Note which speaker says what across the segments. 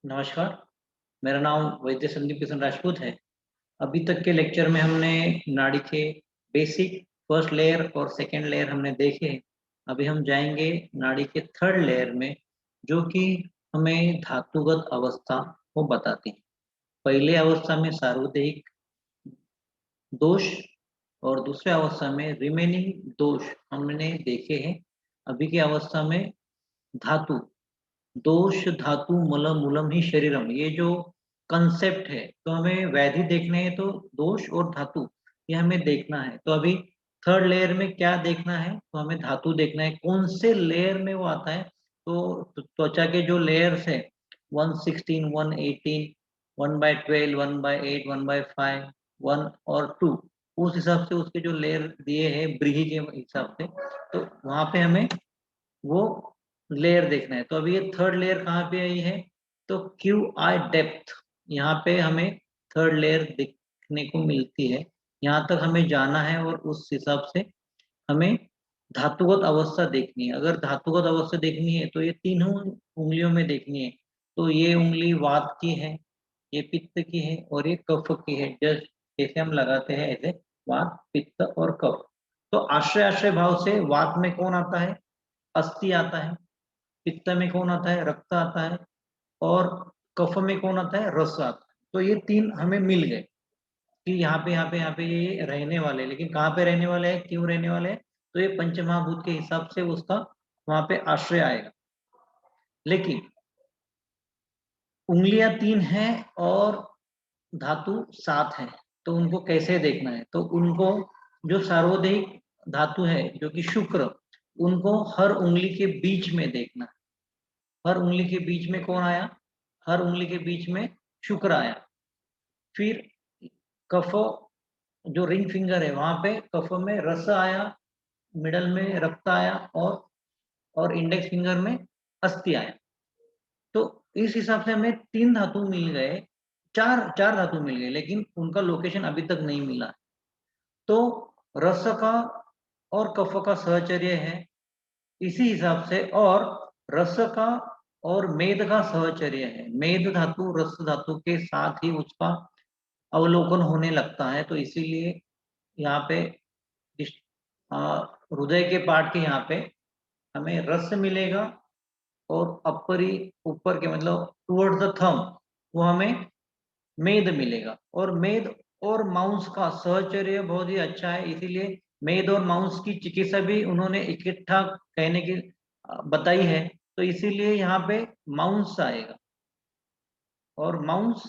Speaker 1: नमस्कार, मेरा नाम वैद्य संदीप किशन राजपूत है। अभी तक के लेक्चर में हमने नाड़ी के बेसिक फर्स्ट लेयर और सेकंड लेयर हमने देखे। अभी हम जाएंगे नाड़ी के थर्ड लेयर में, जो कि हमें धातुगत अवस्था को बताती है। पहले अवस्था में सार्वदेहिक दोष और दूसरे अवस्था में रिमेनिंग दोष हमने देखे हैं। अभी की अवस्था में धातु दोष धातु मलम मूलम ही शरीरम, ये जो कंसेप्ट है, तो हमें व्याधि देखने हैं तो दोष और धातु ये हमें देखना है। तो अभी थर्ड लेयर में क्या देखना है, तो हमें धातु देखना है। कौन से लेयर में वो आता है, तो त्वचा के जो लेयर्स है 116 118 1/12 1/8 1/5 1 और 2, उस हिसाब से उसके जो लेयर दिए हैं ब्रीही के हिसाब से, तो वहां पे हमें वो लेयर देखना है। तो अभी ये थर्ड लेयर कहाँ पे आई है, तो क्यू आई डेप्थ, यहाँ पे हमें थर्ड लेयर देखने को मिलती है। यहाँ तक हमें जाना है और उस हिसाब से हमें धातुगत अवस्था देखनी है। अगर धातुगत अवस्था देखनी है तो ये तीनों उंगलियों में देखनी है। तो ये उंगली वात की है, ये पित्त की है और ये कफ की है। जस्ट जैसे हम लगाते हैं ऐसे वात पित्त और कफ। तो आश्रय आश्रय भाव से वात में कौन आता है, अस्थि आता है। पित्त में कौन आता है, रक्त आता है। और कफ में कौन आता है, रस आता है। तो ये तीन हमें मिल गए कि यहाँ पे ये रहने वाले हैं। लेकिन कहाँ पे रहने वाले हैं, क्यों रहने वाले हैं, तो ये पंचमहाभूत के हिसाब से उसका वहां पे आश्रय आएगा। लेकिन उंगलियां तीन हैं और धातु 7 है, तो उनको कैसे देखना है, तो उनको जो सार्वदेहिक धातु है जो कि शुक्र, उनको हर उंगली के बीच में देखना है। हर उंगली के बीच में कौन आया, हर उंगली के बीच में शुक्र आया। फिर कफ, जो रिंग फिंगर है वहां पे कफ में रस आया, मिडल में रक्त आया और इंडेक्स फिंगर में अस्थि आया। तो इस हिसाब से हमें तीन धातु मिल गए, चार चार धातु मिल गए, लेकिन उनका लोकेशन अभी तक नहीं मिला। तो रस का और कफ का सहचर्य है इसी हिसाब से, और रस का और मेद का सहचर्य है। मेद धातु रस धातु के साथ ही उसका अवलोकन होने लगता है। तो इसीलिए यहाँ पे हृदय के पार्ट के यहाँ पे हमें रस मिलेगा, और अपरी ऊपर के मतलब टुवर्ड्स द थंब वो हमें मेद मिलेगा। और मेद और माउस का सहचर्य बहुत ही अच्छा है, इसीलिए मेद और माउस की चिकित्सा भी उन्होंने इकट्ठा कहने की बताई है। तो इसीलिए यहाँ पे माउस आएगा, और माउस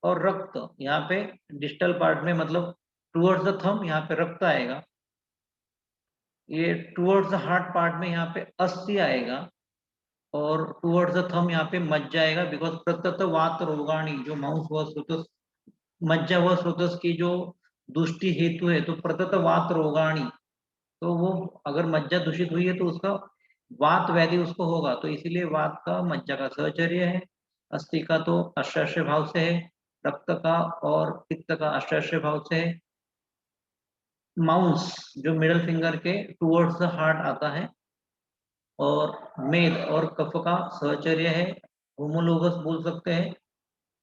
Speaker 1: और रक्त यहाँ पे डिस्टल पार्ट में मतलब टुवर्ड्स द थंब यहाँ पे रक्त आएगा। ये टुवर्ड्स द हार्ट पार्ट में यहाँ पे अस्थि आएगा, और टुवर्ड्स द थंब यहाँ पे मज्जा आएगा। बिकॉज प्रतत वात रोगाणी, जो माउस व स्रोतस, मज्जा व स्रोतस की जो दुष्टि हेतु है, तो प्रतत वात रोगाणी, तो वो अगर मज्जा दूषित हुई है तो उसका वात व्याधि उसको होगा। तो इसीलिए वात का मज्जा का सहचर्य है, अस्थि का तो अष्टाश्रय भाव से है, रक्त का और पित्त का अष्टाश्रय भाव से है। माउस जो मिडल फिंगर के टुवर्ड्स द हार्ट आता है, और मेद और कफ का सहचर्य है, होमोलोगस बोल सकते हैं।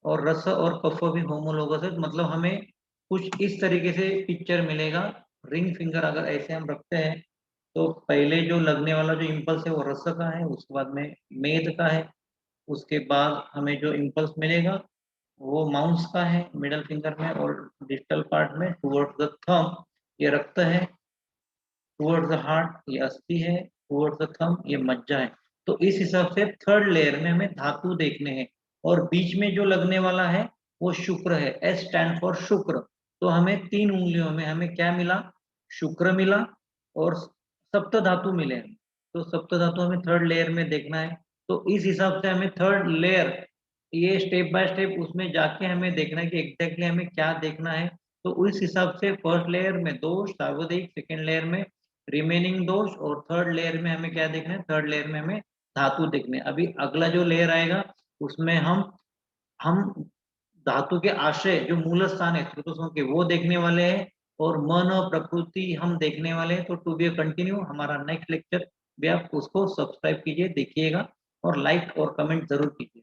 Speaker 1: और रस और कफ भी होमोलोगस है। मतलब हमें कुछ इस तरीके से पिक्चर मिलेगा। रिंग फिंगर अगर ऐसे हम रखते हैं, तो पहले जो लगने वाला जो इम्पल्स है वो रस का है, उसके बाद में मेद का है, उसके बाद हमें जो इम्पल्स मिलेगा वो माउस का है मिडल फिंगर में, और डिस्टल पार्ट में टुवर्ड्स द थंब ये रक्त है, टुवर्ड्स द हार्ट ये अस्थि है, टुवर्ड्स द थंब ये मज्जा है। तो इस हिसाब से थर्ड लेयर में हमें धातु देखने हैं। और बीच में जो लगने वाला है वो शुक्र है, एस स्टैंड फॉर शुक्र। तो हमें तीन उंगलियों में हमें क्या मिला, शुक्र मिला और सप्त धातु मिले। तो सप्त धातु हमें थर्ड लेयर में देखना है। तो इस हिसाब से हमें थर्ड लेयर ये स्टेप बाय स्टेप उसमें जाके हमें देखना है कि एग्जैक्टली हमें क्या देखना है। तो उस हिसाब से फर्स्ट लेयर में दोष सार्वदेहिक, सेकेंड लेयर में रिमेनिंग दोष, और थर्ड लेयर में हमें क्या देखना है, थर्ड लेयर में हमें धातु देखने। अभी अगला जो लेयर आएगा उसमें हम धातु के आश्रय जो मूल स्थान है स्रोतों के वो देखने वाले हैं, और मन और प्रकृति हम देखने वाले हैं। तो टू बी कंटिन्यू हमारा नेक्स्ट लेक्चर भी आप उसको सब्सक्राइब कीजिए, देखिएगा, और लाइक और कमेंट जरूर कीजिए।